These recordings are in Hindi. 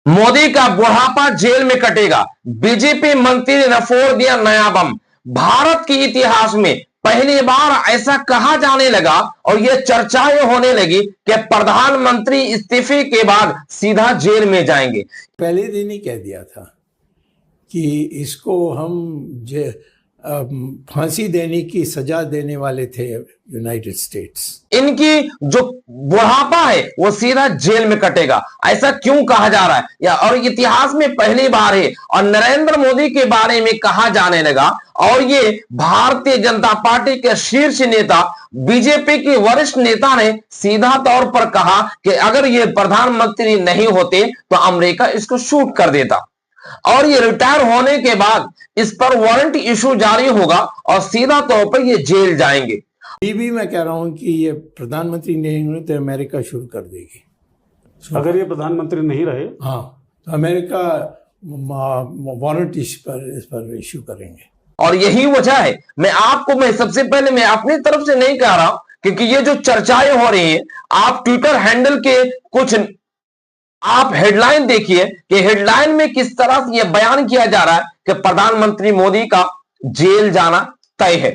मोदी का बुढ़ापा जेल में कटेगा, बीजेपी मंत्री ने फोड़ दिया नया बम। भारत के इतिहास में पहली बार ऐसा कहा जाने लगा और यह चर्चाएं होने लगी कि प्रधानमंत्री इस्तीफे के बाद सीधा जेल में जाएंगे। पहले दिन ही कह दिया था कि इसको हम फांसी देने की सजा देने वाले थे यूनाइटेड स्टेट्स। इनकी जो बुढ़ापा है वो सीधा जेल में कटेगा, ऐसा क्यों कहा जा रहा है या और इतिहास में पहली बार है और नरेंद्र मोदी के बारे में कहा जाने लगा। और ये भारतीय जनता पार्टी के शीर्ष नेता बीजेपी के वरिष्ठ नेता ने सीधा तौर पर कहा कि अगर ये प्रधानमंत्री नहीं होते तो अमेरिका इसको शूट कर देता और ये रिटायर होने के बाद इस पर वारंट इशू जारी होगा और सीधा तौर पर ये जेल जाएंगे। भी मैं कह रहा हूं कि ये प्रधानमंत्री नहीं हुए तो अमेरिका शुरू कर देगी। अगर ये प्रधानमंत्री नहीं रहे हाँ तो अमेरिका वारंट इस पर इशू करेंगे। और यही वजह है मैं सबसे पहले मैं अपनी तरफ से नहीं कह रहा क्योंकि ये जो चर्चाएं हो रही हैं, आप ट्विटर हैंडल के कुछ आप हेडलाइन देखिए कि हेडलाइन में किस तरह से यह बयान किया जा रहा है कि प्रधानमंत्री मोदी का जेल जाना तय है।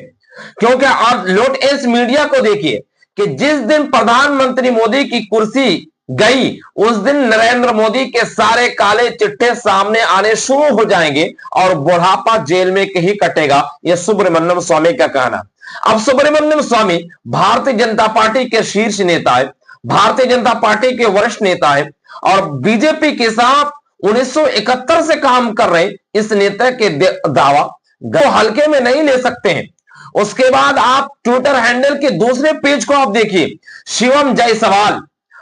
क्योंकि आप लोट एस मीडिया को देखिए कि जिस दिन प्रधानमंत्री मोदी की कुर्सी गई उस दिन नरेंद्र मोदी के सारे काले चिट्ठे सामने आने शुरू हो जाएंगे और बुढ़ापा जेल में कहीं कटेगा, यह सुब्रमण्यम स्वामी का कहना। अब सुब्रमण्यम स्वामी भारतीय जनता पार्टी के शीर्ष नेता है, भारतीय जनता पार्टी के वरिष्ठ नेता है और बीजेपी के साथ 1971 से काम कर रहे इस नेता के दावा को हल्के में नहीं ले सकते हैं। उसके बाद आप ट्विटर हैंडल के दूसरे पेज को आप देखिए, शिवम जायसवाल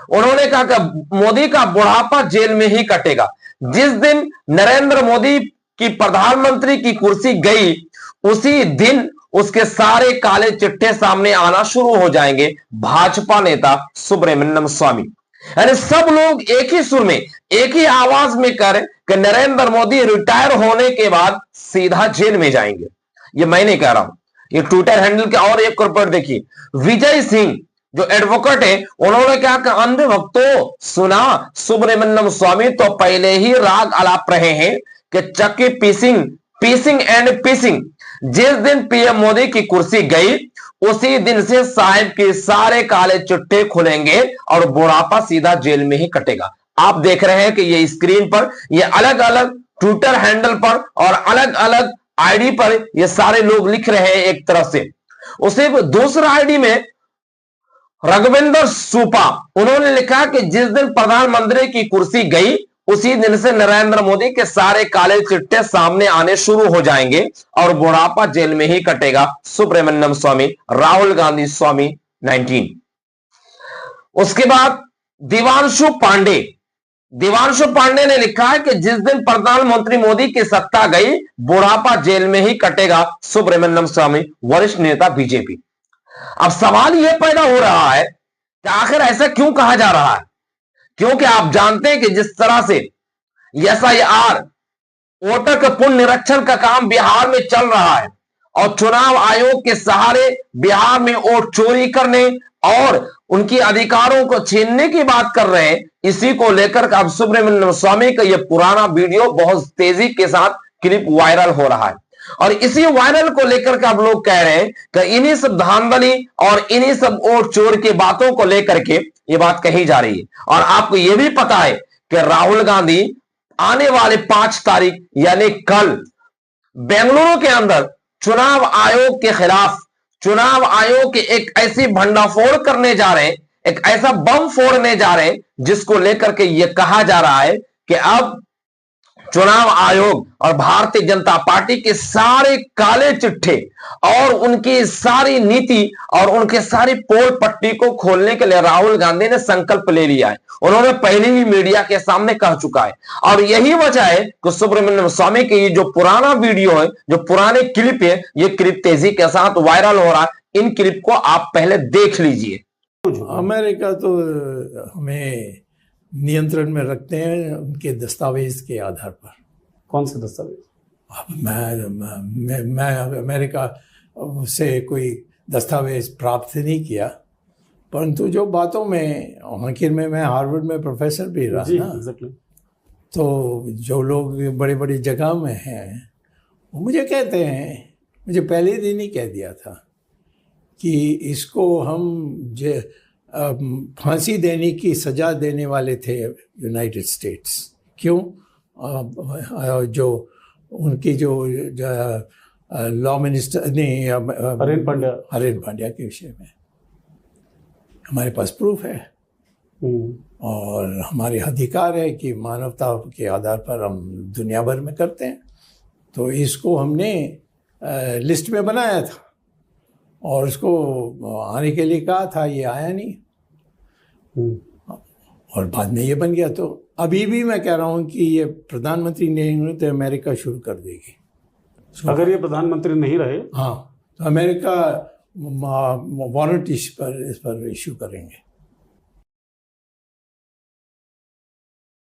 उन्होंने कहा कि मोदी का बुढ़ापा जेल में ही कटेगा। जिस दिन नरेंद्र मोदी की प्रधानमंत्री की कुर्सी गई उसी दिन उसके सारे काले चिट्ठे सामने आना शुरू हो जाएंगे। भाजपा नेता सुब्रमण्यम स्वामी यानी सब लोग एक ही सुर में एक ही आवाज में कह रहे कि नरेंद्र मोदी रिटायर होने के बाद सीधा जेल में जाएंगे। ये मैं नहीं कह रहा हूं, ये ट्विटर हैंडल के और एक रिपोर्ट देखिए, विजय सिंह जो एडवोकेट है उन्होंने क्या कहा, अंधे भक्तों सुना सुब्रमण्यम स्वामी तो पहले ही राग अलाप रहे हैं कि चक्की पीसिंग एंड पीसिंग। जिस दिन पीएम मोदी की कुर्सी गई उसी दिन से साहिब के सारे काले चिट्ठे खुलेंगे और बुढ़ापा सीधा जेल में ही कटेगा। आप देख रहे हैं कि ये स्क्रीन पर ये अलग अलग ट्विटर हैंडल पर और अलग अलग आईडी पर ये सारे लोग लिख रहे हैं एक तरफ से। उसी दूसरा आईडी में रघुविंदर सुपा उन्होंने लिखा कि जिस दिन प्रधानमंत्री की कुर्सी गई उसी दिन से नरेंद्र मोदी के सारे काले चिट्ठे सामने आने शुरू हो जाएंगे और बुढ़ापा जेल में ही कटेगा। सुब्रमण्यम स्वामी, राहुल गांधी स्वामी 19। उसके बाद दिवांशु पांडे ने लिखा है कि जिस दिन प्रधानमंत्री मोदी की सत्ता गई बुढ़ापा जेल में ही कटेगा। सुब्रमण्यम स्वामी, वरिष्ठ नेता बीजेपी। अब सवाल यह पैदा हो रहा है कि आखिर ऐसा क्यों कहा जा रहा है, क्योंकि आप जानते हैं कि जिस तरह से एसआईआर वोटर के पुनर्निरीक्षण का काम बिहार में चल रहा है और चुनाव आयोग के सहारे बिहार में वोट चोरी करने और उनकी अधिकारों को छीनने की बात कर रहे हैं, इसी को लेकर अब सुब्रमण्यम स्वामी का यह पुराना वीडियो बहुत तेजी के साथ क्लिप वायरल हो रहा है और इसी वायरल को लेकर के अब लोग कह रहे हैं कि इन्हीं सब धांधली और इन्हीं सब वोट चोर की बातों को लेकर के ये बात कही जा रही है। और आपको यह भी पता है कि राहुल गांधी आने वाले 5 तारीख यानी कल बेंगलुरु के अंदर चुनाव आयोग के खिलाफ चुनाव आयोग की एक ऐसी भंडाफोड़ करने जा रहे हैं, एक ऐसा बम फोड़ने जा रहे हैं जिसको लेकर के यह कहा जा रहा है कि अब चुनाव आयोग और भारतीय जनता पार्टी के सारे काले चिट्ठे और उनकी सारी नीति और उनके सारी पोल पट्टी को खोलने के लिए राहुल गांधी ने संकल्प ले लिया है। उन्होंने पहले ही मीडिया के सामने कह चुका है और यही वजह है कि सुब्रमण्यम स्वामी के ये जो पुराना वीडियो है, जो पुराने क्लिप है, ये क्लिप तेजी के साथ वायरल हो रहा है। इन क्लिप को आप पहले देख लीजिए। अमेरिका तो हमें नियंत्रण में रखते हैं उनके दस्तावेज के आधार पर। कौन से दस्तावेज? मैं अमेरिका से कोई दस्तावेज प्राप्त नहीं किया, परंतु जो बातों में आखिर में मैं हार्वर्ड में प्रोफेसर भी रहा ना, तो जो लोग बड़े बड़ी जगह में हैं वो मुझे कहते हैं, मुझे पहले दिन ही कह दिया था कि इसको हम फांसी देने की सज़ा देने वाले थे यूनाइटेड स्टेट्स। क्यों? जो उनकी जो लॉ मिनिस्टर नहीं, हरेन पांड्या के विषय में हमारे पास प्रूफ है और हमारे अधिकार है कि मानवता के आधार पर हम दुनिया भर में करते हैं। तो इसको हमने लिस्ट में बनाया था और उसको आने के लिए कहा था, ये आया नहीं और बाद में ये बन गया। तो अभी भी मैं कह रहा हूँ कि ये प्रधानमंत्री नहीं हुए तो अमेरिका शुरू कर देगी। अगर ये प्रधानमंत्री नहीं रहे, हाँ, तो अमेरिका वारंट इस पर इश्यू करेंगे।